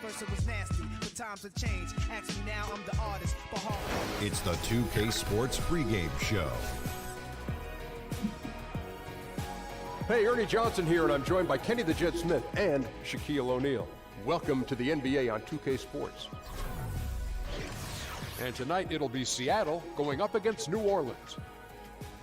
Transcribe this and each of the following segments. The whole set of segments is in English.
First it was nasty, but times have changed. Ask me now, I'm the artist. It's the 2K Sports pregame show. Hey, Ernie Johnson here, and I'm joined by Kenny the Jet Smith and Shaquille O'Neal. Welcome to the NBA on 2K Sports. And tonight it'll be Seattle going up against New Orleans.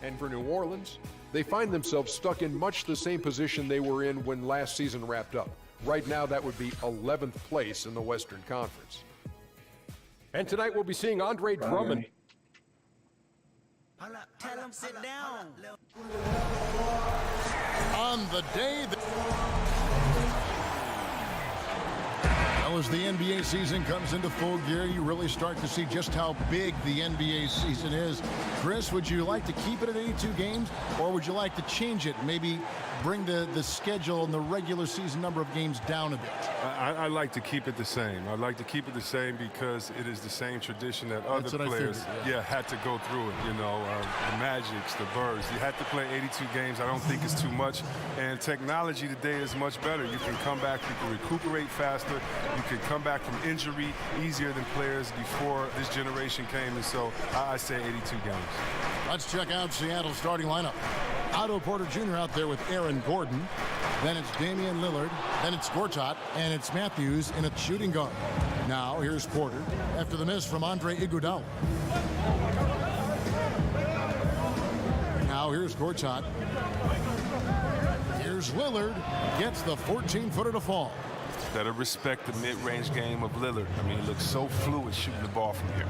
And for New Orleans, they find themselves stuck in much the same position they were in when last season wrapped up. Right now, that would be 11th place in the Western Conference. And tonight we'll be seeing Andre Drummond. Tell him sit down. On the day as the NBA season comes into full gear, you really start to see just how big the NBA season is. Chris, would you like to keep it at 82 games, or would you like to change it, maybe bring the schedule and the regular season number of games down a bit? I like to keep it the same. I like to keep it the same because it is the same tradition that other players had to go through it. You know, the Magics, the Birds. You had to play 82 games. I don't think it's too much. And technology today is much better. You can come back, you can recuperate faster. You can come back from injury easier than players before this generation came. And so I say 82 games. Let's check out Seattle's starting lineup. Otto Porter Jr. out there with Aaron Gordon. Then it's Damian Lillard. Then it's Gortat. And it's Matthews in a shooting guard. Now here's Porter after the miss from Andre Iguodala. Now here's Gortat. Here's Lillard. Gets the 14-footer to fall. Gotta respect the mid-range game of Lillard. I mean, he looks so fluid shooting the ball from here.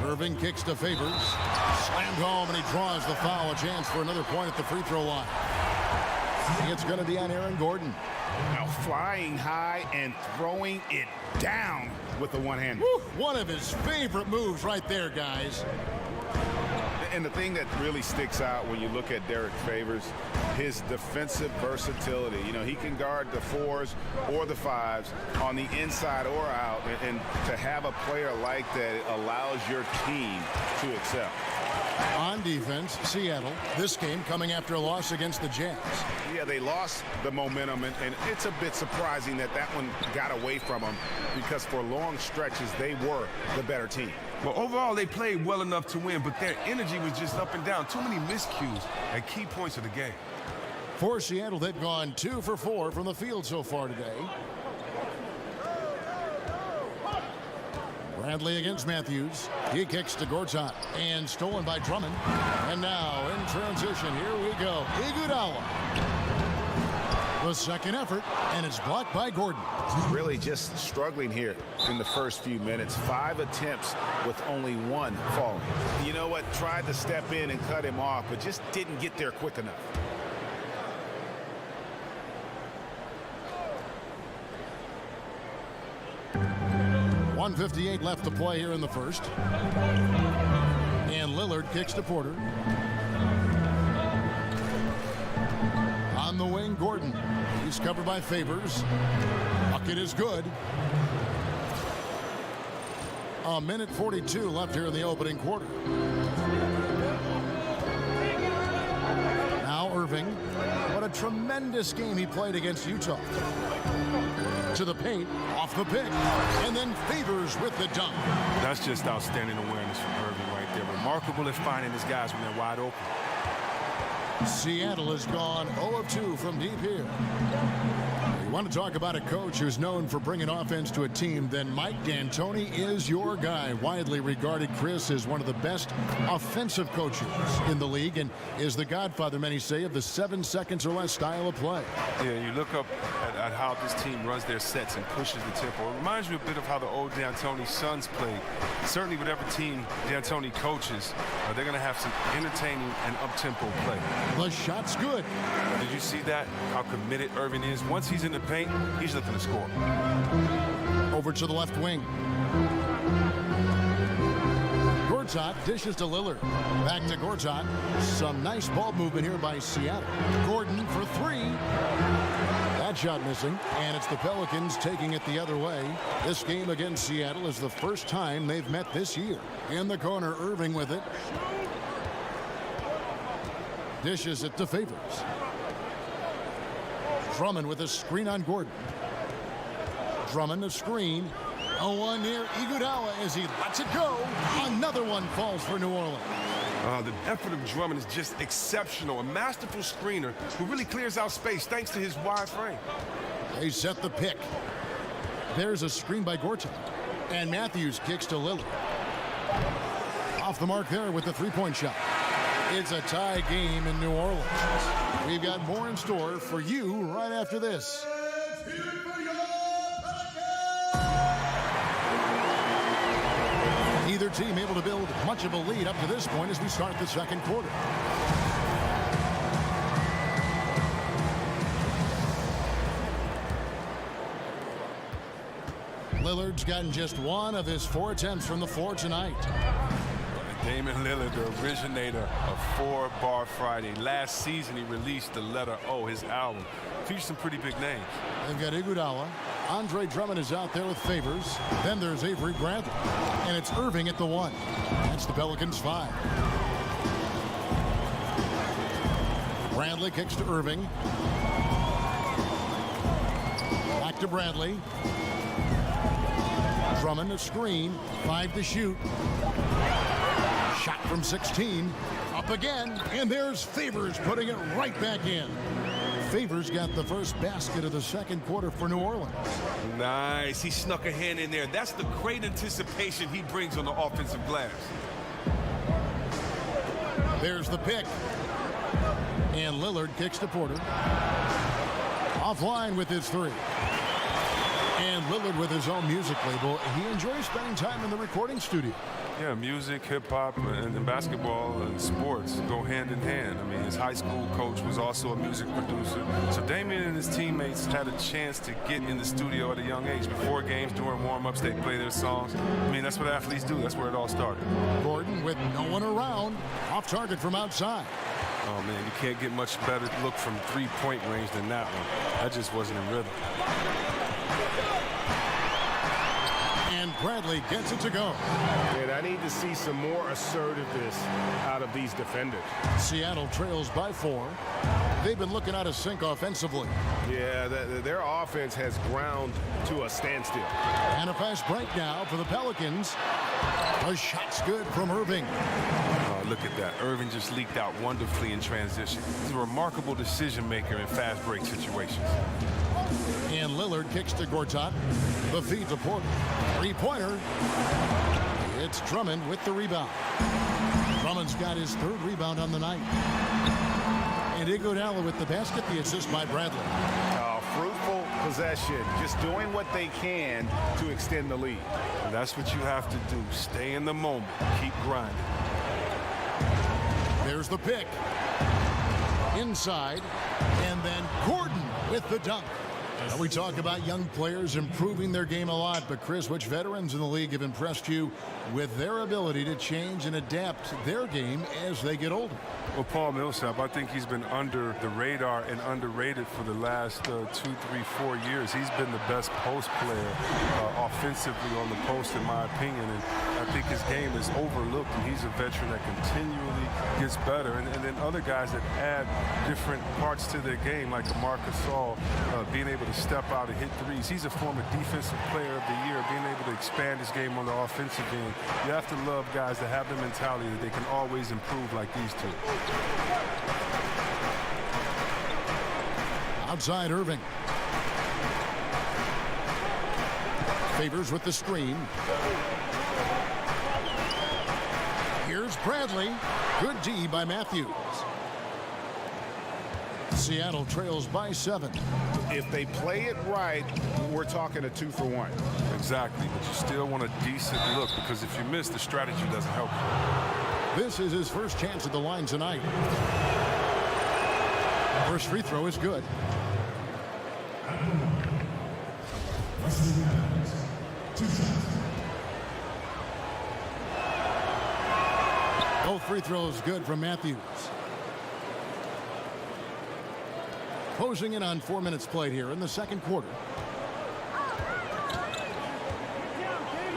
Irving kicks to Favors. Slammed home, and he draws the foul. A chance for another point at the free throw line. It's going to be on Aaron Gordon. Now flying high and throwing it down with the one-hander. One of his favorite moves right there, guys. And the thing that really sticks out when you look at Derek Favors, his defensive versatility. You know, he can guard the 4s or the 5s on the inside or out, and to have a player like that allows your team to excel. On defense, Seattle, this game coming after a loss against the Jazz. Yeah, they lost the momentum, and it's a bit surprising that one got away from them, because for long stretches they were the better team. Well, overall, they played well enough to win, but their energy was just up and down. Too many miscues at key points of the game. For Seattle, they've gone 2 for 4 from the field so far today. Bradley against Matthews. He kicks to Gortat and stolen by Drummond. And now in transition, here we go. Iguodala. The second effort, and it's blocked by Gordon. Really just struggling here in the first few minutes. 5 attempts with only 1 falling. You know what? Tried to step in and cut him off, but just didn't get there quick enough. .158 left to play here in the first. And Lillard kicks to Porter. On the wing, Gordon. He's covered by Favors. Bucket is good. 1:42 left here in the opening quarter. Now Irving. What a tremendous game he played against Utah. To the paint, off the pick, and then Favors with the dunk. That's just outstanding awareness from Irving right there. Remarkable at finding his guys when they're wide open. Seattle has gone 0 of 2 from deep here. You want to talk about a coach who's known for bringing offense to a team, then Mike D'Antoni is your guy. Widely regarded, Chris, as one of the best offensive coaches in the league and is the godfather, many say, of the 7 seconds or less style of play. Yeah, you look up at how this team runs their sets and pushes the tempo. It reminds me a bit of how the old D'Antoni Suns played. Certainly whatever team D'Antoni coaches, they're going to have some entertaining and up-tempo play. The shot's good. Did you see that? How committed Irving is. Once he's in the paint, he's looking to score. Over to the left wing. Gortat dishes to Lillard. Back to Gortat. Some nice ball movement here by Seattle. Gordon for 3. That shot missing, and it's the Pelicans taking it the other way. This game against Seattle is the first time they've met this year. In the corner, Irving with it. Dishes it to Favors. Drummond with a screen on Gordon. Drummond a screen. A one near Iguodala as he lets it go. Another one falls for New Orleans. The effort of Drummond is just exceptional. A masterful screener who really clears out space thanks to his wide frame. They set the pick. There's a screen by Gorton. And Matthews kicks to Lillard. Off the mark there with the three-point shot. It's a tie game in New Orleans. We've got more in store for you right after this. Neither team able to build much of a lead up to this point as we start the second quarter. Lillard's gotten just one of his 4 attempts from the floor tonight. Damian Lillard, the originator of 4-Bar Friday. Last season, he released the letter O, his album. Features some pretty big names. They've got Iguodala. Andre Drummond is out there with Favors. Then there's Avery Bradley. And it's Irving at the 1. That's the Pelicans 5. Bradley kicks to Irving. Back to Bradley. Drummond a screen. 5 to shoot. Shot from 16. Up again. And there's Favors putting it right back in. Favors got the first basket of the second quarter for New Orleans. Nice. He snuck a hand in there. That's the great anticipation he brings on the offensive glass. There's the pick. And Lillard kicks to Porter. Offline with his 3. And Lillard with his own music label. He enjoys spending time in the recording studio. Yeah, music, hip-hop, and basketball and sports go hand in hand. I mean, his high school coach was also a music producer. So Damian and his teammates had a chance to get in the studio at a young age. Before games, during warm-ups, they play their songs. I mean, that's what athletes do. That's where it all started. Gordon with no one around. Off target from outside. Oh, man, you can't get much better look from three-point range than that one. That just wasn't in rhythm. And Bradley gets it to go. And I need to see some more assertiveness out of these defenders. Seattle trails by 4. They've been looking out of sync offensively. Yeah, their offense has ground to a standstill. And a fast break now for the Pelicans. A shot's good from Irving. Oh, look at that. Irving just leaked out wonderfully in transition. He's a remarkable decision maker in fast break situations. And Lillard kicks to Gortat. The feed to Porter. Three-pointer. It's Drummond with the rebound. Drummond's got his 3rd rebound on the night. And Iguodala with the basket, the assist by Bradley. Fruitful possession, just doing what they can to extend the lead. And that's what you have to do. Stay in the moment. Keep grinding. There's the pick. Inside. And then Gordon with the dunk. Now we talk about young players improving their game a lot, but Chris, which veterans in the league have impressed you with their ability to change and adapt their game as they get older? Well, Paul Millsap, I think he's been under the radar and underrated for the last 2, 3, 4 years. He's been the best post player offensively on the post, in my opinion, and I think his game is overlooked, and he's a veteran that continually gets better. And then other guys that add different parts to their game, like Marc Gasol, being able to step out and hit threes. He's a former defensive player of the year, being able to expand his game on the offensive end. You have to love guys that have the mentality that they can always improve like these two. Outside Irving. Favors with the screen. Here's Bradley. Good D by Matthews. Seattle trails by 7. If they play it right, we're talking a 2-for-1. Exactly, but you still want a decent look, because if you miss, the strategy doesn't help you. This is his first chance at the line tonight. First free throw is good. Both free throws good from Matthews. Closing in on 4 minutes played here in the second quarter.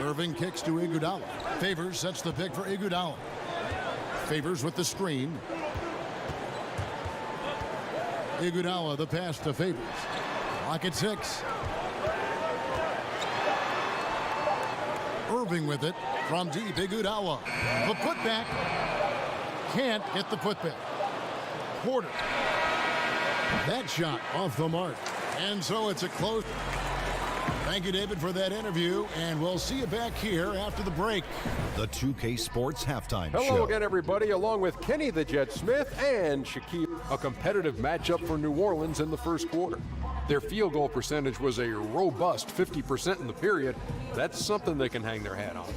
Irving kicks to Iguodala. Favors sets the pick for Iguodala. Favors with the screen. Iguodala, the pass to Favors. Clock at 6. Irving with it from deep. Iguodala. The putback. Can't get the putback. Porter. That shot off the mark. And so it's a close. Thank you, David, for that interview, and we'll see you back here after the break. The 2K Sports Halftime Show. Hello again, everybody, along with Kenny the Jet Smith and Shaquille. A competitive matchup for New Orleans in the first quarter. Their field goal percentage was a robust 50% in the period. That's something they can hang their hat on.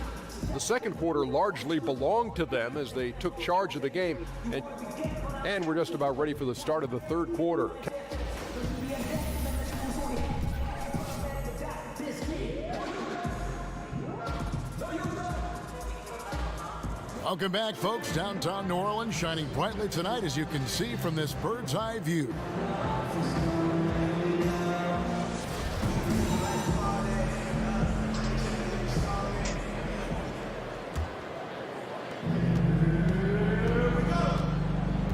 The second quarter largely belonged to them as they took charge of the game, and we're just about ready for the start of the third quarter. Welcome back, folks. Downtown New Orleans shining brightly tonight, as you can see from this bird's eye view.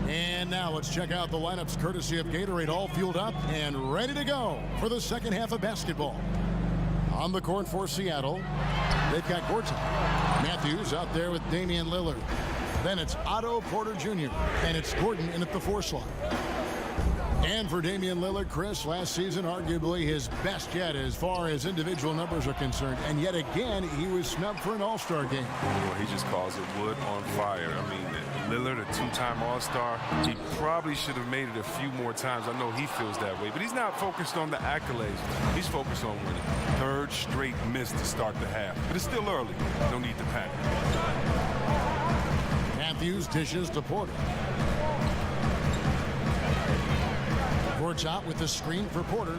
And now let's check out the lineups courtesy of Gatorade, all fueled up and ready to go for the second half of basketball. On the court for Seattle, they've got Gorton. Matthews out there with Damian Lillard. Then it's Otto Porter Jr. and it's Gordon in at the 4 slot. And for Damian Lillard, Chris, last season arguably his best yet as far as individual numbers are concerned. And yet again, he was snubbed for an All-Star game. Well, he just calls it wood on fire. I mean, Lillard, a 2-time All-Star, he probably should have made it a few more times. I know he feels that way, but he's not focused on the accolades. He's focused on winning. Third straight miss to start the half, but it's still early. No need to panic. Matthews dishes to Porter. Gortat with the screen for Porter.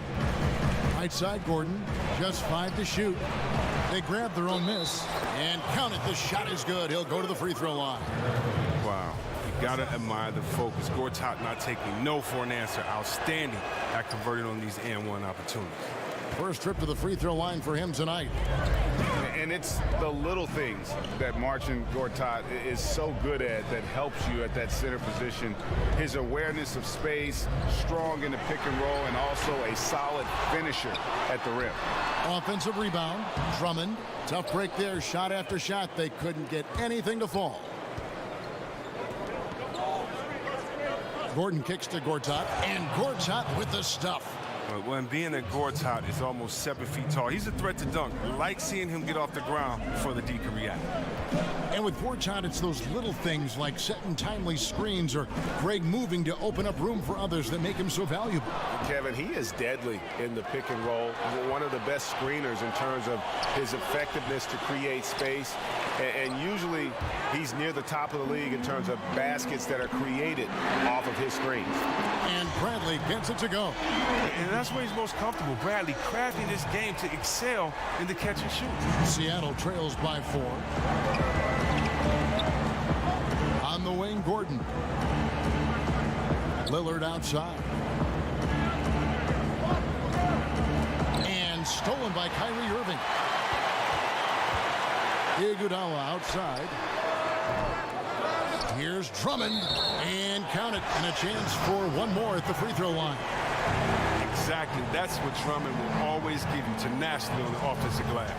Right side, Gordon. Just 5 to shoot. They grab their own miss. And count it. The shot is good. He'll go to the free throw line. Wow. You got to admire the focus. Gortat not taking no for an answer. Outstanding at converting on these and-one opportunities. First trip to the free throw line for him tonight. And it's the little things that Marcin Gortat is so good at that helps you at that center position. His awareness of space, strong in the pick and roll, and also a solid finisher at the rim. Offensive rebound. Drummond. Tough break there. Shot after shot. They couldn't get anything to fall. Gordon kicks to Gortat. And Gortat with the stuff. When being a Gortat is almost 7 feet tall, he's a threat to dunk. Like seeing him get off the ground before the D can react. And with Gortat, it's those little things like setting timely screens or Greg moving to open up room for others that make him so valuable. Kevin, he is deadly in the pick and roll. One of the best screeners in terms of his effectiveness to create space. And usually he's near the top of the league in terms of baskets that are created off of his screens. And Bradley gets it to go. And that's where he's most comfortable. Bradley crafting this game to excel in the catch and shoot. Seattle trails by 4. On the wing, Gordon. Lillard outside. And stolen by Kyrie Irving. Iguodala outside. Here's Drummond. And count it. And a chance for one more at the free throw line. Exactly. That's what Drummond will always give you, tenacity on the offensive glass.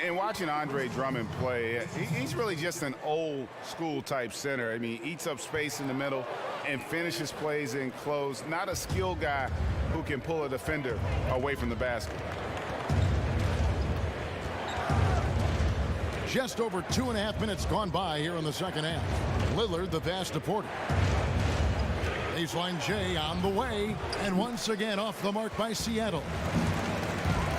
And watching Andre Drummond play, he's really just an old school type center. I mean, he eats up space in the middle and finishes plays in close. Not a skilled guy who can pull a defender away from the basket. Just over 2.5 minutes gone by here in the second half. Lillard, the pass to Porter. Baseline J on the way, and once again off the mark by Seattle.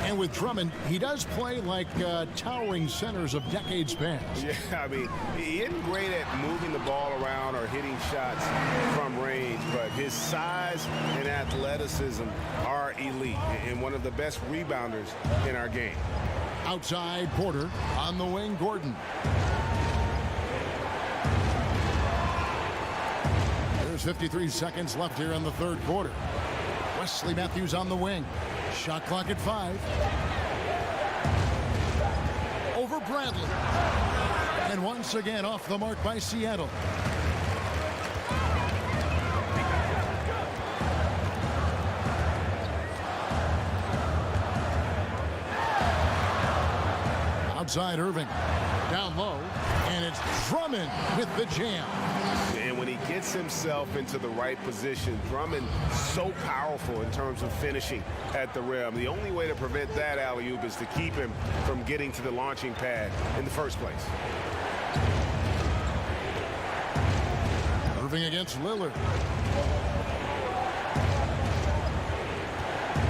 And with Drummond, he does play like towering centers of decades past. Yeah, I mean, he isn't great at moving the ball around or hitting shots from range, but his size and athleticism are elite and one of the best rebounders in our game. Outside, Porter. On the wing, Gordon. There's 53 seconds left here in the third quarter. Wesley Matthews on the wing. Shot clock at 5. Over Bradley. And once again off the mark by Seattle. Outside Irving. Down low. And it's Drummond with the jam. And when he gets himself into the right position, Drummond so powerful in terms of finishing at the rim. The only way to prevent that alley-oop is to keep him from getting to the launching pad in the first place. Irving against Lillard.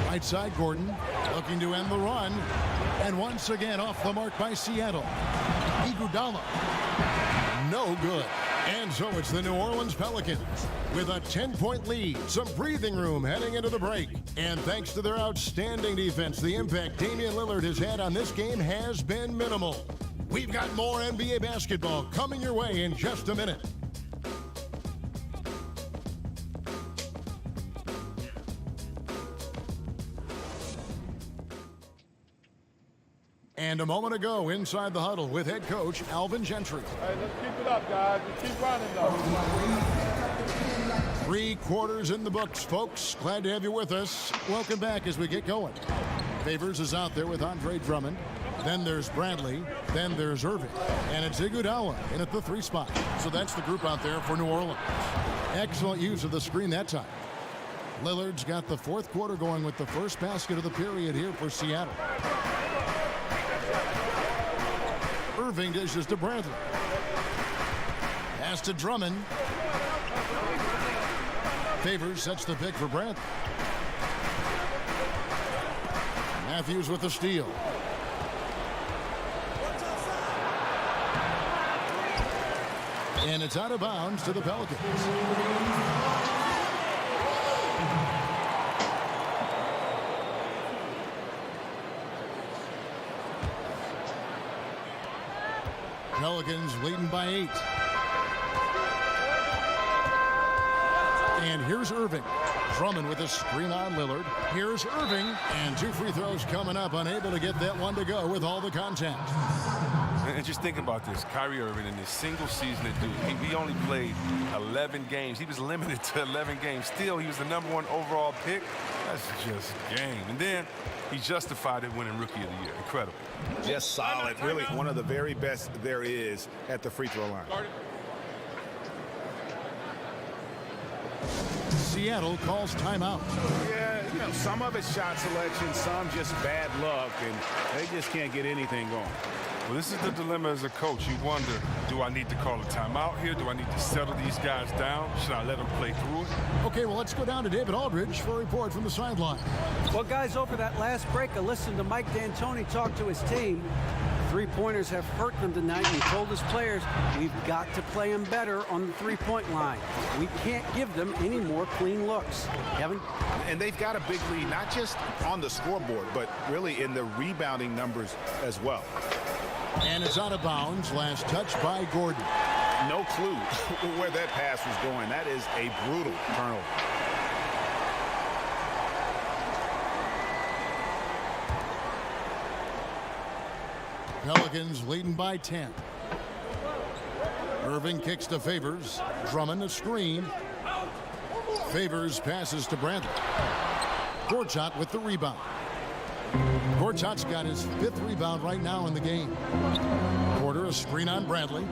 Right side, Gordon looking to end the run. And once again off the mark by Seattle. Iguodala. No good. And so it's the New Orleans Pelicans with a 10-point lead, some breathing room heading into the break. And thanks to their outstanding defense, the impact Damian Lillard has had on this game has been minimal. We've got more NBA basketball coming your way in just a minute. And a moment ago, inside the huddle with head coach Alvin Gentry. Hey, let's keep it up, guys. Let's keep running, though. 3 quarters in the books, folks. Glad to have you with us. Welcome back as we get going. Favors is out there with Andre Drummond. Then there's Bradley. Then there's Irving. And it's Iguodala in at the 3 spot. So that's the group out there for New Orleans. Excellent use of the screen that time. Lillard's got the 4th quarter going with the first basket of the period here for Seattle. Irving dishes to Bradley. Pass to Drummond. Favors sets the pick for Bradley. Matthews with the steal. And it's out of bounds to the Pelicans. Pelicans leading by 8. And here's Irving. Drummond with a screen on Lillard. Here's Irving. And 2 free throws coming up. Unable to get that one to go with all the contact. And just think about this. Kyrie Irving in this single season at Duke, he only played 11 games. He was limited to 11 games. Still, he was the #1 overall pick. That's just game. And then he justified it winning Rookie of the Year. Incredible. Just solid. Really one of the very best there is at the free throw line. Seattle calls timeout. Yeah, you know, some of it's shot selection, some just bad luck, and they just can't get anything going. Well, this is the dilemma as a coach. You wonder, do I need to call a timeout here? Do I need to settle these guys down? Should I let them play through it? Okay, well, let's go down to David Aldridge for a report from the sideline. Well, guys, over that last break, I listened to Mike D'Antoni talk to his team. 3-pointers have hurt them tonight, and he told his players, we've got to play them better on the 3-point line. We can't give them any more clean looks. Kevin? And they've got a big lead, not just on the scoreboard, but really in the rebounding numbers as well. And it's out of bounds. Last touch by Gordon. No clue where that pass was going. That is a brutal turnover. Pelicans leading by 10. Irving kicks to Favors. Drummond a screen. Favors passes to Bradley. Gortat with the rebound. Gortat's got his 5th rebound right now in the game. Porter a screen on Bradley.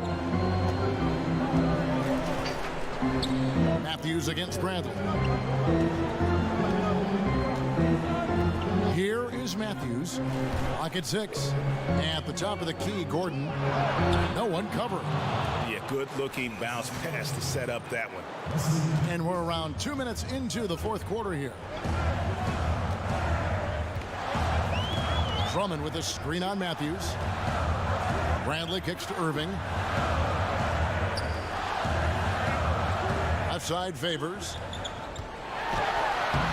Matthews against Bradley. Here is Matthews. Clock at 6. At the top of the key, Gordon. No one covering. Yeah, good-looking bounce pass to set up that one. And we're around 2 minutes into the 4th quarter here. Drummond with a screen on Matthews. Bradley kicks to Irving. Left side Favors.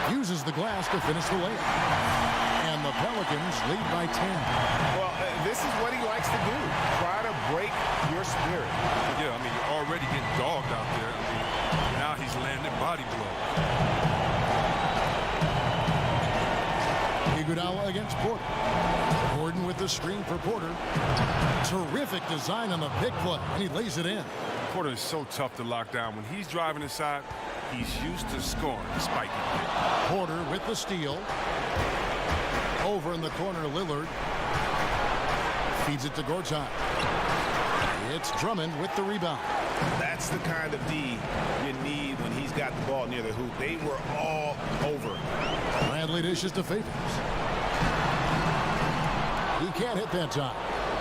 Uses the glass to finish the layup. And the Pelicans lead by 10. Well, this is what he likes to do. Try to break your spirit. Yeah, I mean, you're already getting dogged out there. I mean, now he's landing body blows. Iguodala against Porter. Gordon with the screen for Porter. Terrific design on the big play, and he lays it in. Porter is so tough to lock down. When he's driving inside, he's used to scoring, spiking. Porter with the steal. Over in the corner, Lillard. Feeds it to Gortat. It's Drummond with the rebound. That's the kind of D you need when he's got the ball near the hoop. They were all over. Bradley dishes to Favors. He can't hit that time.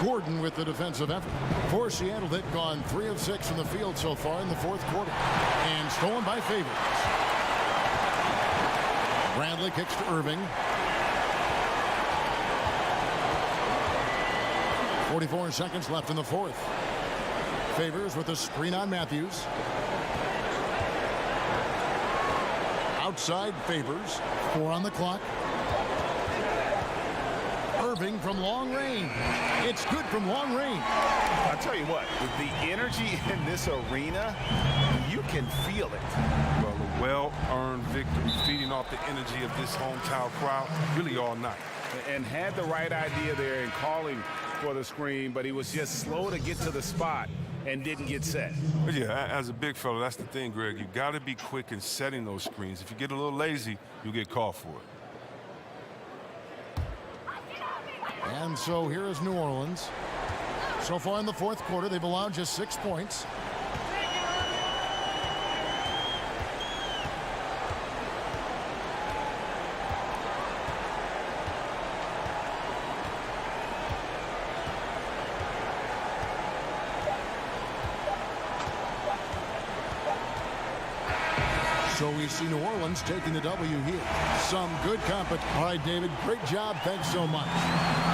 Gordon with the defensive effort. For Seattle, they've gone 3 of 6 from the field so far in the fourth quarter. And stolen by Favors. Bradley kicks to Irving. 44 seconds left in the fourth. Favors with a screen on Matthews. Outside Favors. 4 on the clock. Irving from long range. It's good from long range. I'll tell you what, with the energy in this arena, you can feel it. Well, a well-earned victory, feeding off the energy of this hometown crowd really all night. And had the right idea there in calling for the screen, but he was just slow to get to the spot and didn't get set. Yeah, as a big fella, that's the thing, Greg. You got to be quick in setting those screens. If you get a little lazy, you get called for it. And so here is New Orleans. So far in the fourth quarter, they've allowed just 6 points. So we see New Orleans taking the W here. Some good competition. All right, David, great job. Thanks so much.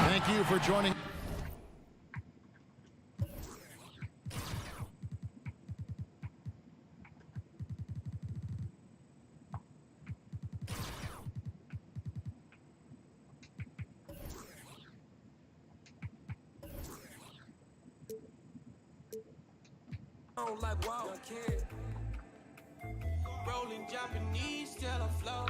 Thank you for joining. Like wow, rolling Japanese till I flow.